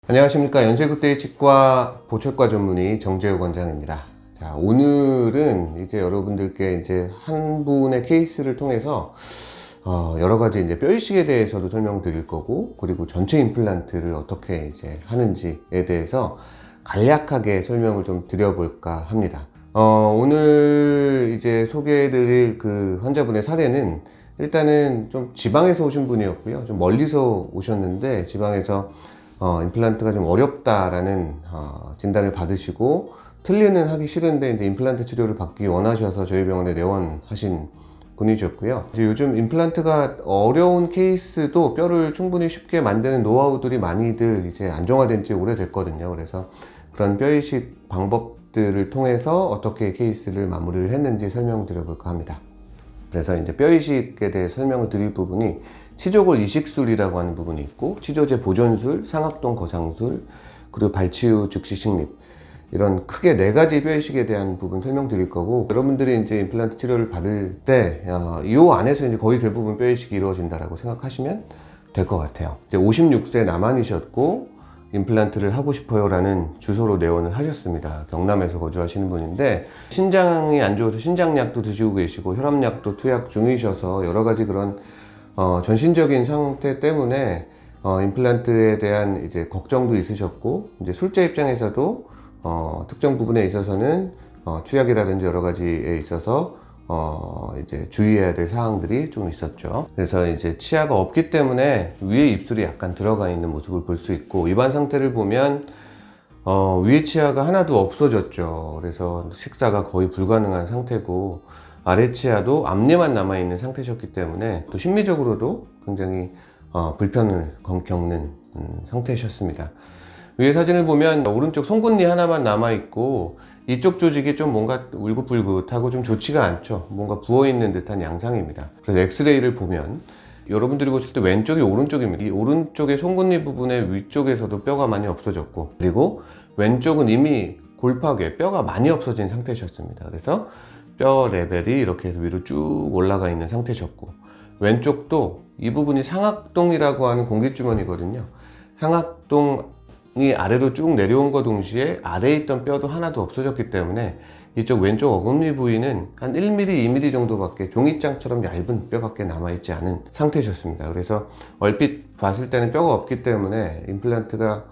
안녕하십니까. 연세구대의 치과 보철과 전문의 정재욱 원장입니다. 자, 오늘은 이제 여러분들께 이제 한 분의 케이스를 통해서 여러 가지 이제 뼈이식에 대해서도 설명드릴 거고, 그리고 전체 임플란트를 어떻게 이제 하는지에 대해서 간략하게 설명을 좀 드려볼까 합니다. 오늘 이제 소개해드릴 그 환자분의 사례는 일단은 좀 지방에서 오신 분이었고요. 좀 멀리서 오셨는데 지방에서 임플란트가 좀 어렵다라는 진단을 받으시고 틀리는 하기 싫은데 이제 임플란트 치료를 받기 원하셔서 저희 병원에 내원하신 분이셨고요. 이제 요즘 임플란트가 어려운 케이스도 뼈를 충분히 쉽게 만드는 노하우들이 많이들 이제 안정화된 지 오래됐거든요. 그래서 그런 뼈이식 방법들을 통해서 어떻게 케이스를 마무리를 했는지 설명드려 볼까 합니다. 그래서 이제 뼈이식에 대해 설명을 드릴 부분이 치조골 이식술이라고 하는 부분이 있고, 치조제 보존술, 상악동 거상술, 그리고 발치후 즉시 식립, 이런 크게 네 가지 뼈이식에 대한 부분 설명드릴 거고, 여러분들이 이제 임플란트 치료를 받을 때 이 안에서 이제 거의 대부분 뼈이식이 이루어진다라고 생각하시면 될 것 같아요. 이제 56세 남한이셨고 임플란트를 하고 싶어요 라는 주소로 내원을 하셨습니다. 경남에서 거주하시는 분인데 신장이 안 좋아서 신장약도 드시고 계시고 혈압약도 투약 중이셔서 여러 가지 그런 전신적인 상태 때문에 임플란트에 대한 이제 걱정도 있으셨고, 이제 술자 입장에서도 특정 부분에 있어서는 투약이라든지 여러 가지에 있어서 이제 주의해야 될 사항들이 좀 있었죠. 그래서 이제 치아가 없기 때문에 위에 입술이 약간 들어가 있는 모습을 볼 수 있고, 입안 상태를 보면 위에 치아가 하나도 없어졌죠. 그래서 식사가 거의 불가능한 상태고, 아래 치아도 앞니만 남아있는 상태셨기 때문에 또 심미적으로도 굉장히 불편을 겪는 상태셨습니다. 위에 사진을 보면 오른쪽 송곳니 하나만 남아있고 이쪽 조직이 좀 뭔가 울긋불긋하고 좀 좋지가 않죠. 뭔가 부어있는 듯한 양상입니다. 그래서 엑스레이를 보면 여러분들이 보실 때 왼쪽이 오른쪽입니다. 이 오른쪽의 송곳니 부분의 위쪽에서도 뼈가 많이 없어졌고, 그리고 왼쪽은 이미 골팍에 뼈가 많이 없어진 상태셨습니다. 그래서 뼈 레벨이 이렇게 해서 위로 쭉 올라가 있는 상태셨고, 왼쪽도 이 부분이 상악동이라고 하는 공기주머니거든요. 상악동이 아래로 쭉 내려온 것 동시에 아래에 있던 뼈도 하나도 없어졌기 때문에 이쪽 왼쪽 어금니 부위는 한 1mm, 2mm 정도밖에, 종이장처럼 얇은 뼈밖에 남아있지 않은 상태셨습니다. 그래서 얼핏 봤을 때는 뼈가 없기 때문에 임플란트가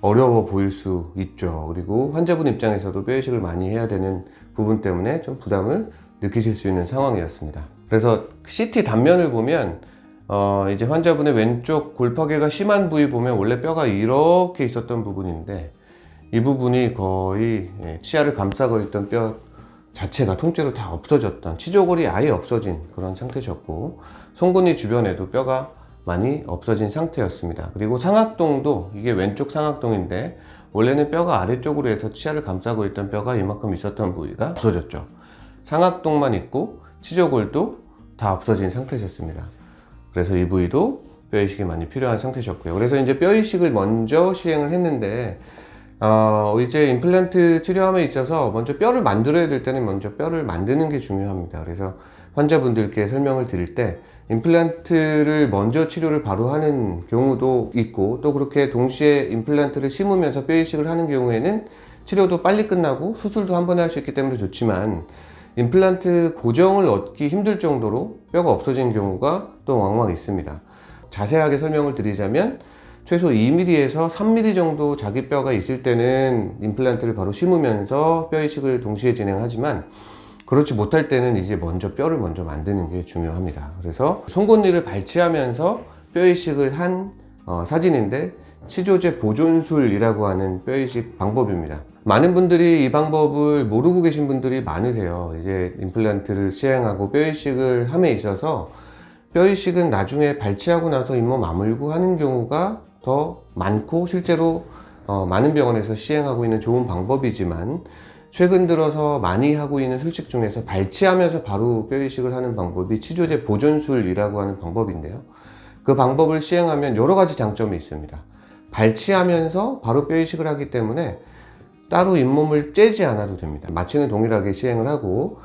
어려워 보일 수 있죠. 그리고 환자분 입장에서도 뼈이식을 많이 해야 되는 부분 때문에 좀 부담을 느끼실 수 있는 상황이었습니다. 그래서 CT 단면을 보면 이제 환자분의 왼쪽 골파괴가 심한 부위 보면 원래 뼈가 이렇게 있었던 부분인데 이 부분이 거의 치아를 감싸고 있던 뼈 자체가 통째로 다 없어졌던, 치조골이 아예 없어진 그런 상태셨고, 송곳니 주변에도 뼈가 많이 없어진 상태였습니다. 그리고 상악동도, 이게 왼쪽 상악동인데 원래는 뼈가 아래쪽으로 해서 치아를 감싸고 있던 뼈가 이만큼 있었던 부위가 없어졌죠. 상악동만 있고 치조골도 다 없어진 상태셨습니다. 그래서 이 부위도 뼈이식이 많이 필요한 상태셨고요. 그래서 이제 뼈이식을 먼저 시행을 했는데 이제 임플란트 치료함에 있어서 먼저 뼈를 만들어야 될 때는 먼저 뼈를 만드는 게 중요합니다. 그래서 환자분들께 설명을 드릴 때 임플란트를 먼저 치료를 바로 하는 경우도 있고, 또 그렇게 동시에 임플란트를 심으면서 뼈이식을 하는 경우에는 치료도 빨리 끝나고 수술도 한 번에 할 수 있기 때문에 좋지만, 임플란트 고정을 얻기 힘들 정도로 뼈가 없어진 경우가 또 왕왕 있습니다. 자세하게 설명을 드리자면 최소 2mm에서 3mm 정도 자기 뼈가 있을 때는 임플란트를 바로 심으면서 뼈이식을 동시에 진행하지만, 그렇지 못할 때는 이제 먼저 뼈를 먼저 만드는 게 중요합니다. 그래서 송곳니를 발치하면서 뼈이식을 한 사진인데, 치조제 보존술이라고 하는 뼈이식 방법입니다. 많은 분들이 이 방법을 모르고 계신 분들이 많으세요. 이제 임플란트를 시행하고 뼈이식을 함에 있어서 뼈이식은 나중에 발치하고 나서 잇몸 아물고 하는 경우가 더 많고, 실제로 많은 병원에서 시행하고 있는 좋은 방법이지만, 최근 들어서 많이 하고 있는 술식 중에서 발치하면서 바로 뼈이식을 하는 방법이 치조제 보존술이라고 하는 방법인데요. 그 방법을 시행하면 여러 가지 장점이 있습니다. 발치하면서 바로 뼈이식을 하기 때문에 따로 잇몸을 째지 않아도 됩니다. 마취는 동일하게 시행을 하고,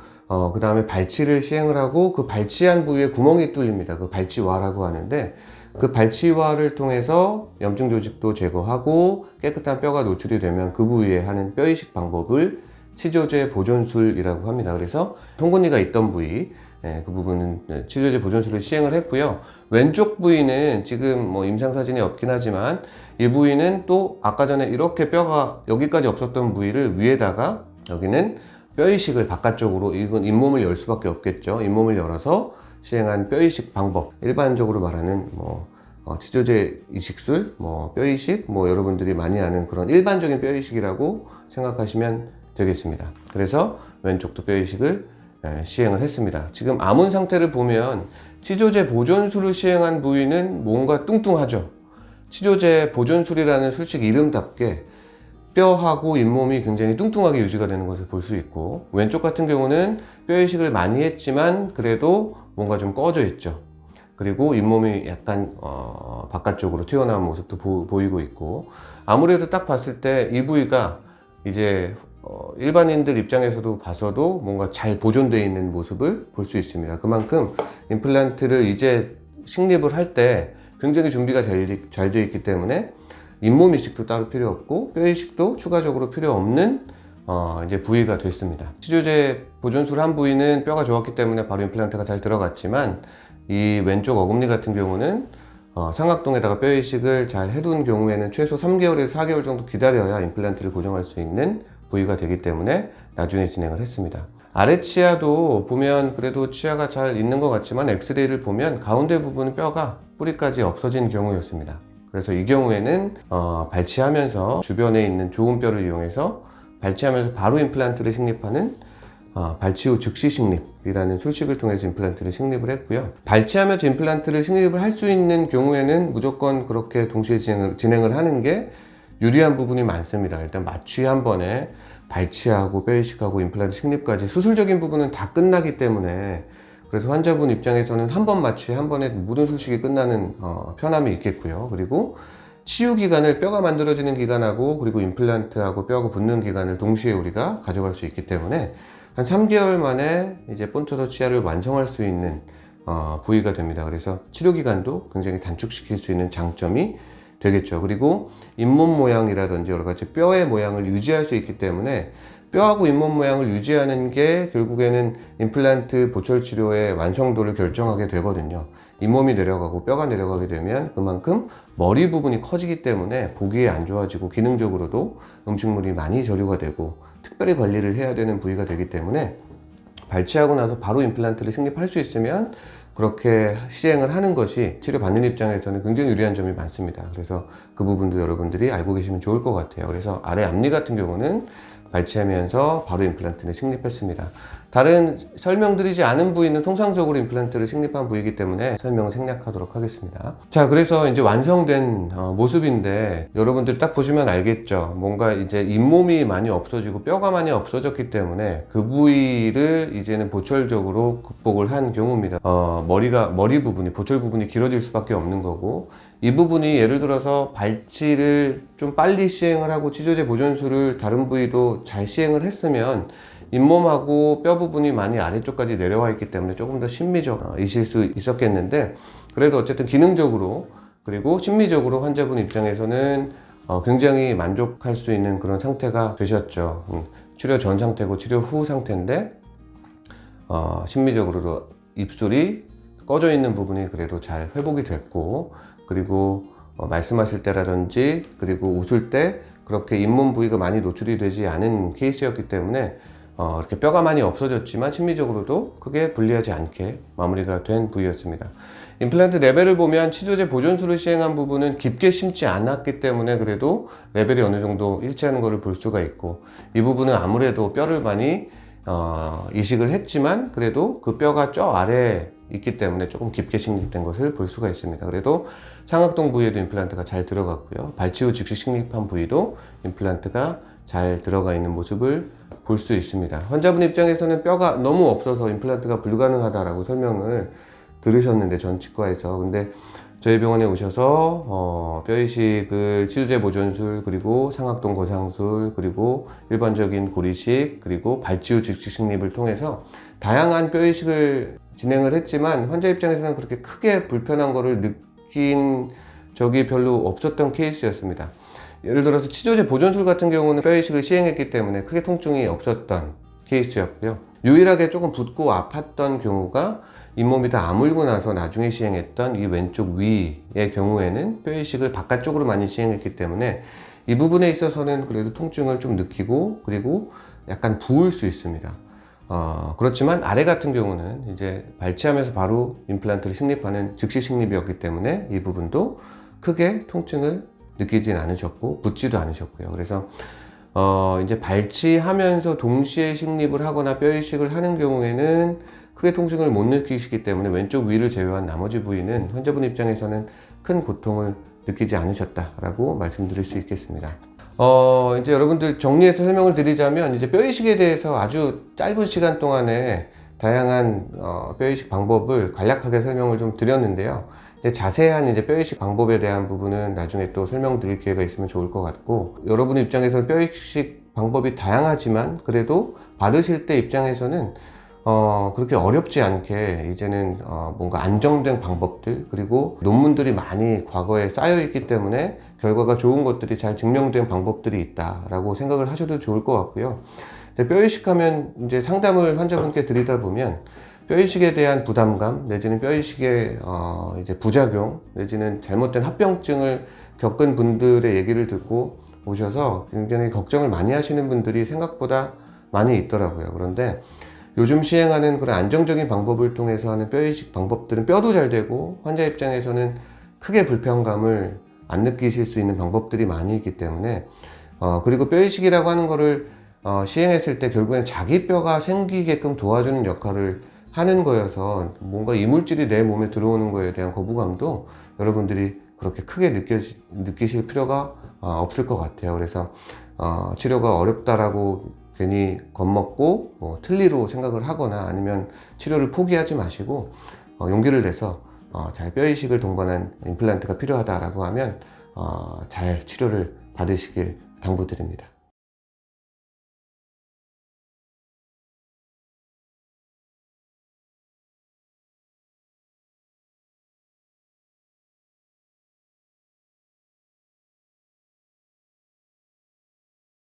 그 다음에 발치를 시행을 하고, 그 발치한 부위에 구멍이 뚫립니다. 그 발치와라고 하는데, 그 발치화를 통해서 염증 조직도 제거하고 깨끗한 뼈가 노출이 되면 그 부위에 하는 뼈 이식 방법을 치조제 보존술이라고 합니다. 그래서 송곳니가 있던 부위, 그 부분은 치조제 보존술을 시행을 했고요. 왼쪽 부위는 지금 뭐 임상사진이 없긴 하지만 이 부위는 또 아까 전에 이렇게 뼈가 여기까지 없었던 부위를 위에다가 여기는 뼈 이식을 바깥쪽으로, 이건 잇몸을 열 수밖에 없겠죠. 잇몸을 열어서 시행한 뼈 이식 방법, 일반적으로 말하는 치조제 이식술, 뼈 이식, 여러분들이 많이 아는 그런 일반적인 뼈 이식이라고 생각하시면 되겠습니다. 그래서 왼쪽도 뼈 이식을 시행을 했습니다. 지금 아문 상태를 보면 치조제 보존술을 시행한 부위는 뭔가 뚱뚱하죠. 치조제 보존술이라는 술식 이름답게 뼈하고 잇몸이 굉장히 뚱뚱하게 유지가 되는 것을 볼 수 있고, 왼쪽 같은 경우는 뼈 이식을 많이 했지만 그래도 뭔가 좀 꺼져 있죠. 그리고 잇몸이 약간 바깥쪽으로 튀어나온 모습도 보이고 있고, 아무래도 딱 봤을 때 이 부위가 이제 일반인들 입장에서도 봐서도 뭔가 잘 보존되어 있는 모습을 볼 수 있습니다. 그만큼 임플란트를 이제 식립을 할 때 굉장히 준비가 잘 되어 있기 때문에 잇몸 이식도 따로 필요 없고 뼈 이식도 추가적으로 필요 없는 이제 부위가 됐습니다. 치조제 보존술 한 부위는 뼈가 좋았기 때문에 바로 임플란트가 잘 들어갔지만, 이 왼쪽 어금니 같은 경우는 삼각동에다가 뼈 이식을 잘 해둔 경우에는 최소 3개월에서 4개월 정도 기다려야 임플란트를 고정할 수 있는 부위가 되기 때문에 나중에 진행을 했습니다. 아래 치아도 보면 그래도 치아가 잘 있는 것 같지만 엑스레이를 보면 가운데 부분 뼈가 뿌리까지 없어진 경우였습니다. 그래서 이 경우에는 발치하면서 주변에 있는 좋은 뼈를 이용해서 발치하면서 바로 임플란트를 식립하는 발치 후 즉시 식립이라는 술식을 통해서 임플란트를 식립을 했고요. 발치하면서 임플란트를 식립을 할 수 있는 경우에는 무조건 그렇게 동시에 진행을 하는 게 유리한 부분이 많습니다. 일단 마취 한 번에 발치하고 뼈 이식하고 임플란트 식립까지 수술적인 부분은 다 끝나기 때문에, 그래서 환자분 입장에서는 한 번 마취에 한 번에 모든 술식이 끝나는 편함이 있겠고요. 그리고 치유 기간을 뼈가 만들어지는 기간하고 그리고 임플란트하고 뼈가 붙는 기간을 동시에 우리가 가져갈 수 있기 때문에 한 3개월 만에 이제 본토도 치아를 완성할 수 있는 부위가 됩니다. 그래서 치료 기간도 굉장히 단축시킬 수 있는 장점이 되겠죠. 그리고 잇몸 모양이라든지 여러 가지 뼈의 모양을 유지할 수 있기 때문에 뼈하고 잇몸 모양을 유지하는 게 결국에는 임플란트 보철 치료의 완성도를 결정하게 되거든요. 잇몸이 내려가고 뼈가 내려가게 되면 그만큼 머리 부분이 커지기 때문에 보기에 안 좋아지고 기능적으로도 음식물이 많이 저류가 되고 특별히 관리를 해야 되는 부위가 되기 때문에 발치하고 나서 바로 임플란트를 식립할 수 있으면 그렇게 시행을 하는 것이 치료받는 입장에서는 굉장히 유리한 점이 많습니다. 그래서 그 부분도 여러분들이 알고 계시면 좋을 것 같아요. 그래서 아래 앞니 같은 경우는 발치하면서 바로 임플란트를 식립했습니다. 다른 설명드리지 않은 부위는 통상적으로 임플란트를 식립한 부위이기 때문에 설명을 생략하도록 하겠습니다. 자, 그래서 이제 완성된 모습인데 여러분들 딱 보시면 알겠죠. 뭔가 이제 잇몸이 많이 없어지고 뼈가 많이 없어졌기 때문에 그 부위를 이제는 보철적으로 극복을 한 경우입니다. 머리 부분이, 보철 부분이 길어질 수밖에 없는 거고, 이 부분이 예를 들어서 발치를 좀 빨리 시행을 하고 치조제 보존술을 다른 부위도 잘 시행을 했으면 잇몸하고 뼈 부분이 많이 아래쪽까지 내려와 있기 때문에 조금 더 심미적이실 수 있었겠는데, 그래도 어쨌든 기능적으로 그리고 심미적으로 환자분 입장에서는 굉장히 만족할 수 있는 그런 상태가 되셨죠. 치료 전 상태고 치료 후 상태인데 심미적으로도 입술이 꺼져 있는 부분이 그래도 잘 회복이 됐고, 그리고 말씀하실 때라든지 그리고 웃을 때 그렇게 잇몸 부위가 많이 노출이 되지 않은 케이스였기 때문에 이렇게 뼈가 많이 없어졌지만 심미적으로도 크게 불리하지 않게 마무리가 된 부위였습니다. 임플란트 레벨을 보면 치조제 보존술을 시행한 부분은 깊게 심지 않았기 때문에 그래도 레벨이 어느 정도 일치하는 것을 볼 수가 있고, 이 부분은 아무래도 뼈를 많이 이식을 했지만 그래도 그 뼈가 저 아래에 있기 때문에 조금 깊게 식립된 것을 볼 수가 있습니다. 그래도 상악동 부위에도 임플란트가 잘 들어갔고요. 발치 후 즉시 식립한 부위도 임플란트가 잘 들어가 있는 모습을 볼 수 있습니다. 환자분 입장에서는 뼈가 너무 없어서 임플란트가 불가능하다라고 설명을 들으셨는데, 전 치과에서. 근데 저희 병원에 오셔서 뼈 이식을 치조제 보존술, 그리고 상악동 거상술, 그리고 일반적인 고리식, 그리고 발치 후 즉시 식립을 통해서 다양한 뼈 이식을 진행을 했지만 환자 입장에서는 그렇게 크게 불편한 거를 느낀 적이 별로 없었던 케이스였습니다. 예를 들어서 치조제 보존술 같은 경우는 뼈이식을 시행했기 때문에 크게 통증이 없었던 케이스였고요. 유일하게 조금 붓고 아팠던 경우가 잇몸이 다 아물고 나서 나중에 시행했던 이 왼쪽 위의 경우에는 뼈이식을 바깥쪽으로 많이 시행했기 때문에 이 부분에 있어서는 그래도 통증을 좀 느끼고 그리고 약간 부을 수 있습니다. 그렇지만 아래 같은 경우는 이제 발치하면서 바로 임플란트를 식립하는 즉시 식립이었기 때문에 이 부분도 크게 통증을 느끼진 않으셨고 붓지도 않으셨고요. 그래서 이제 발치하면서 동시에 식립을 하거나 뼈이식을 하는 경우에는 크게 통증을 못 느끼시기 때문에 왼쪽 위를 제외한 나머지 부위는 환자분 입장에서는 큰 고통을 느끼지 않으셨다라고 말씀드릴 수 있겠습니다. 이제 여러분들 정리해서 설명을 드리자면 이제 뼈이식에 대해서 아주 짧은 시간 동안에 다양한 뼈이식 방법을 간략하게 설명을 좀 드렸는데요. 이제 자세한 이제 뼈이식 방법에 대한 부분은 나중에 또 설명드릴 기회가 있으면 좋을 것 같고, 여러분 입장에서는 뼈이식 방법이 다양하지만 그래도 받으실 때 입장에서는 그렇게 어렵지 않게 이제는 뭔가 안정된 방법들, 그리고 논문들이 많이 과거에 쌓여 있기 때문에 결과가 좋은 것들이 잘 증명된 방법들이 있다라고 생각을 하셔도 좋을 것 같고요. 뼈이식하면 이제 상담을 환자분께 드리다 보면 뼈이식에 대한 부담감 내지는 뼈이식의 이제 부작용 내지는 잘못된 합병증을 겪은 분들의 얘기를 듣고 오셔서 굉장히 걱정을 많이 하시는 분들이 생각보다 많이 있더라고요. 그런데 요즘 시행하는 그런 안정적인 방법을 통해서 하는 뼈이식 방법들은 뼈도 잘 되고 환자 입장에서는 크게 불편감을 안 느끼실 수 있는 방법들이 많이 있기 때문에 그리고 뼈이식이라고 하는 거를 시행했을 때 결국에는 자기 뼈가 생기게끔 도와주는 역할을 하는 거여서 뭔가 이물질이 내 몸에 들어오는 거에 대한 거부감도 여러분들이 그렇게 크게 느끼실 필요가 없을 것 같아요. 그래서 치료가 어렵다라고 괜히 겁먹고 틀리로 생각을 하거나 아니면 치료를 포기하지 마시고 용기를 내서 잘 뼈이식을 동반한 임플란트가 필요하다라고 하면 잘 치료를 받으시길 당부드립니다.